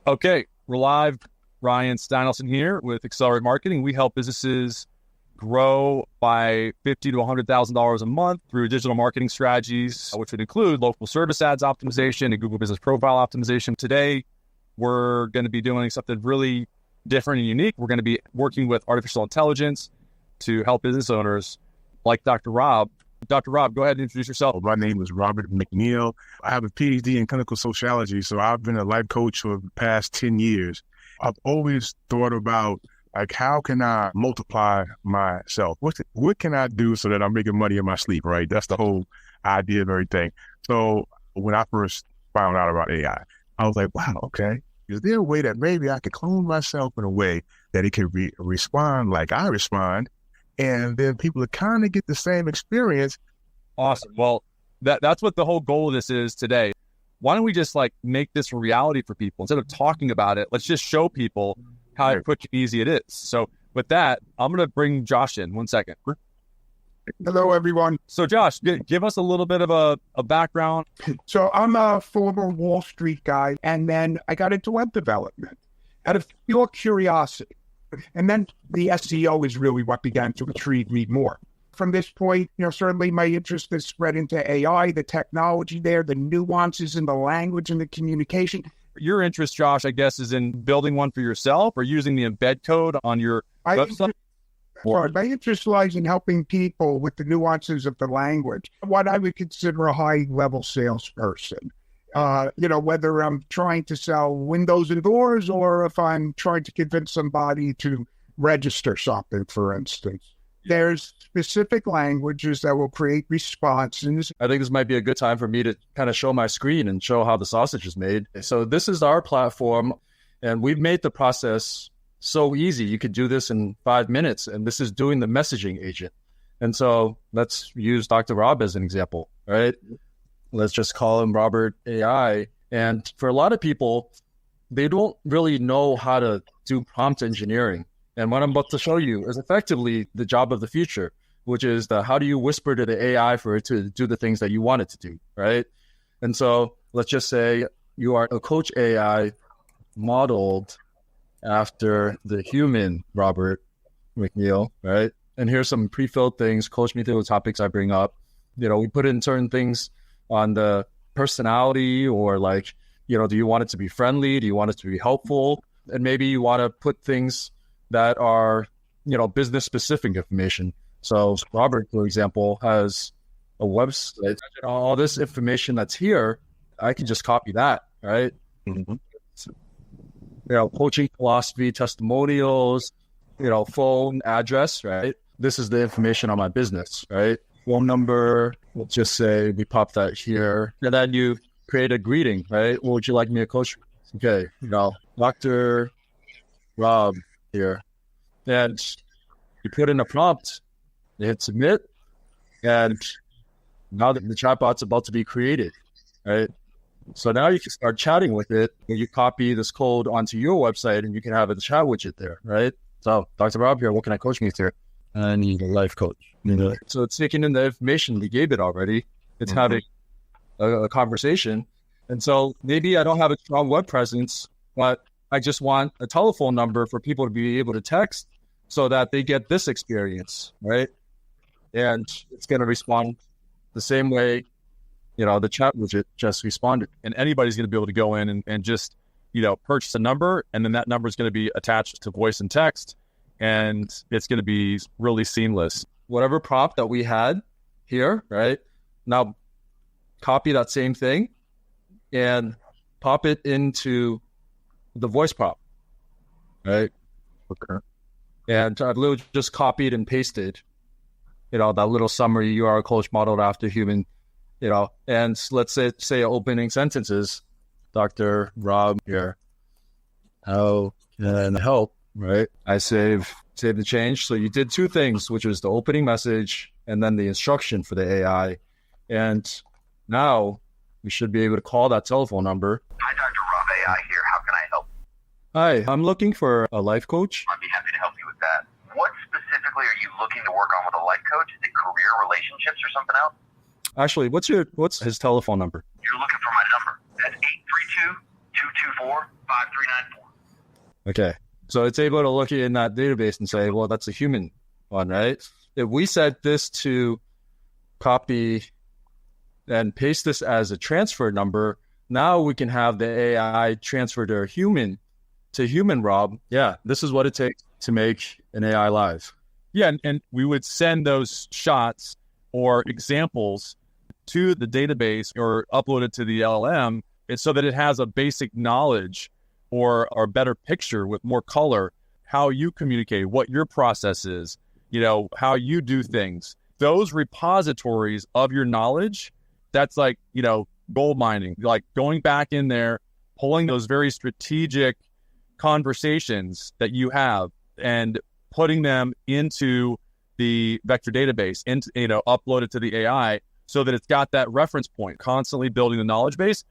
Okay, we're live. Ryan Steinolfson here with Accelerate Marketing. We help businesses grow by $50,000 to $100,000 a month through digital marketing strategies, which would include local service ads optimization and Google Business Profile optimization. Today, we're going to be doing something really different and unique. We're going to be working with artificial intelligence to help business owners like Dr. Rob. Dr. Rob, go ahead and introduce yourself. My name is Robert McNeil. I have a PhD in clinical sociology, so I've been a life coach for the past 10 years. I've always thought about, how can I multiply myself? What can I do so that I'm making money in my sleep, right? That's the whole idea of everything. So when I first found out about AI, I was like, wow, okay. Is there a way that maybe I could clone myself in a way that it could respond like I respond, and then people would kind of get the same experience? Awesome. Well, that's what the whole goal of this is today. Why don't we just make this a reality for people? Instead of talking about it, let's just show people how quick and easy it is. So with that, I'm going to bring Josh in. 1 second. Hello, everyone. So Josh, give us a little bit of a background. So I'm a former Wall Street guy, and then I got into web development out of pure curiosity. And then the SEO is really what began to intrigue me more. From this point, certainly my interest has spread into AI, the technology there, the nuances in the language and the communication. Your interest, Josh, I guess, is in building one for yourself or using the embed code on your website? My interest lies in helping people with the nuances of the language, what I would consider a high-level salesperson. Whether I'm trying to sell windows and doors or if I'm trying to convince somebody to register something, for instance. There's specific languages that will create responses. I think this might be a good time for me to kind of show my screen and show how the sausage is made. So this is our platform, and we've made the process so easy. You could do this in 5 minutes, and this is doing the messaging agent. And so let's use Dr. Rob as an example, right? Let's just call him Robert AI. And for a lot of people, they don't really know how to do prompt engineering. And what I'm about to show you is effectively the job of the future, which is how do you whisper to the AI for it to do the things that you want it to do, right? And so let's just say you are a coach AI modeled after the human Robert McNeil, right? And here's some pre-filled things. Coach me through the topics I bring up. We put in certain things on the personality or do you want it to be friendly? Do you want it to be helpful? And maybe you want to put things that are, business specific information. So Robert, for example, has a website. All this information that's here, I can just copy that, right? Mm-hmm. Coaching philosophy, testimonials, phone address, right? This is the information on my business, right? Phone number, let's just say we pop that here. And then you create a greeting, right? What would you like me to coach? Okay, Dr. Rob here. And you put in a prompt, you hit submit, and now the chatbot's about to be created, right? So now you can start chatting with it, and you copy this code onto your website, and you can have a chat widget there, right? So, Dr. Rob here, what can I coach me through? I need a life coach. So it's taking in the information we gave it already. It's having a conversation. And so maybe I don't have a strong web presence, but I just want a telephone number for people to be able to text so that they get this experience, right? And it's going to respond the same way, the chat widget just responded. And anybody's going to be able to go in and just, purchase a number, and then that number is going to be attached to voice and text, and it's going to be really seamless. Whatever prompt that we had here, right? Now copy that same thing and pop it into the voice prompt, right? Okay. And I've literally just copied and pasted, that little summary, you are a coach modeled after human, and let's say opening sentences, Dr. Rob here, how can I help, right? I save the change. So you did two things, which was the opening message and then the instruction for the AI. And now we should be able to call that telephone number. Hi, Dr. Rob AI here. How can I help? Hi, I'm looking for a life coach. I'd be happy to help you with that. What specifically are you looking to work on with a life coach? Is it career, relationships, or something else? Actually, what's his telephone number? You're looking for my number. That's 5394. Okay. So it's able to look in that database and say, well, that's a human one, right? If we set this to copy and paste this as a transfer number, now we can have the AI transfer to human Rob. Yeah, this is what it takes to make an AI live. Yeah, and we would send those shots or examples to the database or upload it to the LLM, and so that it has a basic knowledge or a better picture with more color, how you communicate, what your process is, how you do things. Those repositories of your knowledge, that's like, gold mining, like going back in there, pulling those very strategic conversations that you have and putting them into the vector database, into, upload it to the AI so that it's got that reference point, constantly building the knowledge base.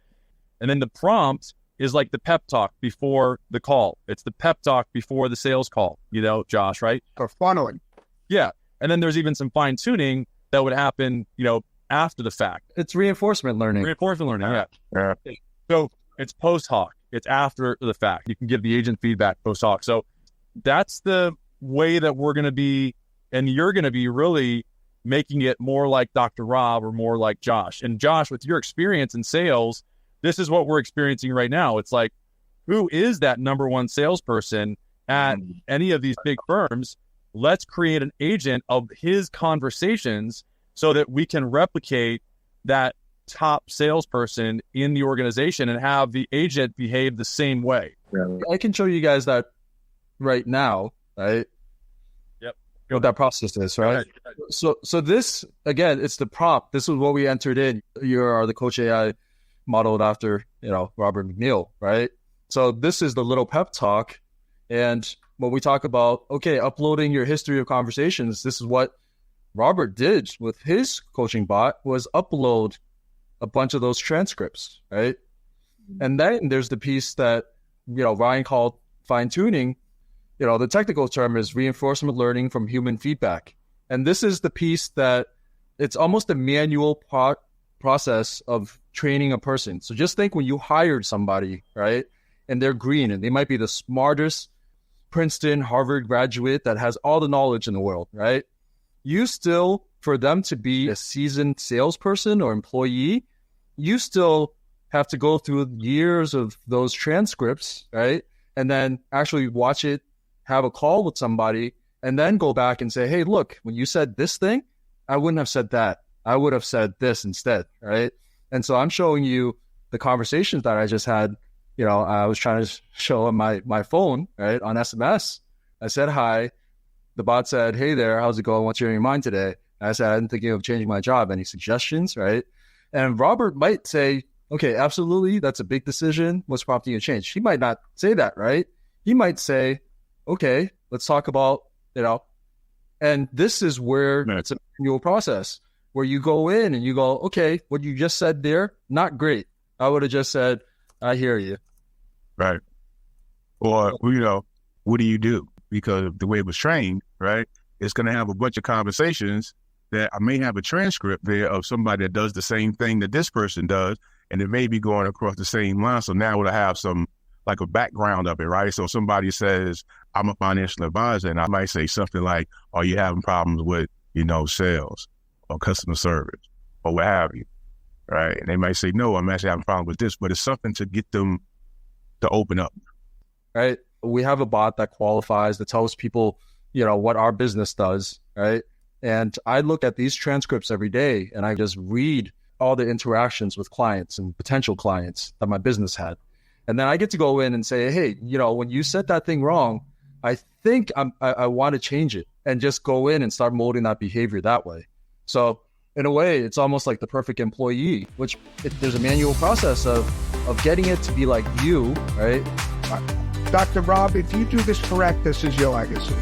And then the prompt is like the pep talk before the call. It's the pep talk before the sales call, Josh, right? Or funneling. Yeah. And then there's even some fine tuning that would happen, after the fact. It's reinforcement learning. Yeah. So it's post hoc. It's after the fact. You can give the agent feedback post hoc. So that's the way that we're going to be, and you're going to be really making it more like Dr. Rob or more like Josh. And Josh, with your experience in sales, this is what we're experiencing right now. It's like, who is that number one salesperson at any of these big firms? Let's create an agent of his conversations so that we can replicate that top salesperson in the organization and have the agent behave the same way. I can show you guys that right now, right? Yep. What that process is, right? So this, again, it's the prompt. This is what we entered in. You are the coach AI modeled after, Robert McNeil, right? So this is the little pep talk. And when we talk about, okay, uploading your history of conversations, this is what Robert did with his coaching bot, was upload a bunch of those transcripts, right? And then there's the piece that, Ryan called fine tuning. The technical term is reinforcement learning from human feedback. And this is the piece that it's almost a manual process of training a person. So just think when you hired somebody, right? And they're green and they might be the smartest Princeton, Harvard graduate that has all the knowledge in the world, right? You still, for them to be a seasoned salesperson or employee, you still have to go through years of those transcripts, right? And then actually watch it, have a call with somebody, and then go back and say, hey, look, when you said this thing, I wouldn't have said that. I would have said this instead, right? And so I'm showing you the conversations that I just had. I was trying to show on my phone, right, on SMS. I said, hi. The bot said, hey there, how's it going? What's on your mind today? And I said, I'm thinking of changing my job. Any suggestions, right? And Robert might say, okay, absolutely, that's a big decision. What's prompting you to change? He might not say that, right? He might say, okay, let's talk about, and this is where it's a manual process where you go in and you go, okay, what you just said there, not great. I would have just said, I hear you. Right. Or, what do you do? Because the way it was trained, right, it's going to have a bunch of conversations that I may have a transcript there of somebody that does the same thing that this person does, and it may be going across the same line. So now we'll have some, like a background of it, right? So somebody says, I'm a financial advisor, and I might say something like, are you having problems with, sales or customer service or what have you, right? And they might say, no, I'm actually having a problem with this, but it's something to get them to open up. Right. We have a bot that qualifies, that tells people, what our business does, right? And I look at these transcripts every day and I just read all the interactions with clients and potential clients that my business had. And then I get to go in and say, hey, when you said that thing wrong, I think I want to change it, and just go in and start molding that behavior that way. So in a way, it's almost like the perfect employee, which there's a manual process of getting it to be like you, right? Dr. Rob, if you do this correct, this is your legacy.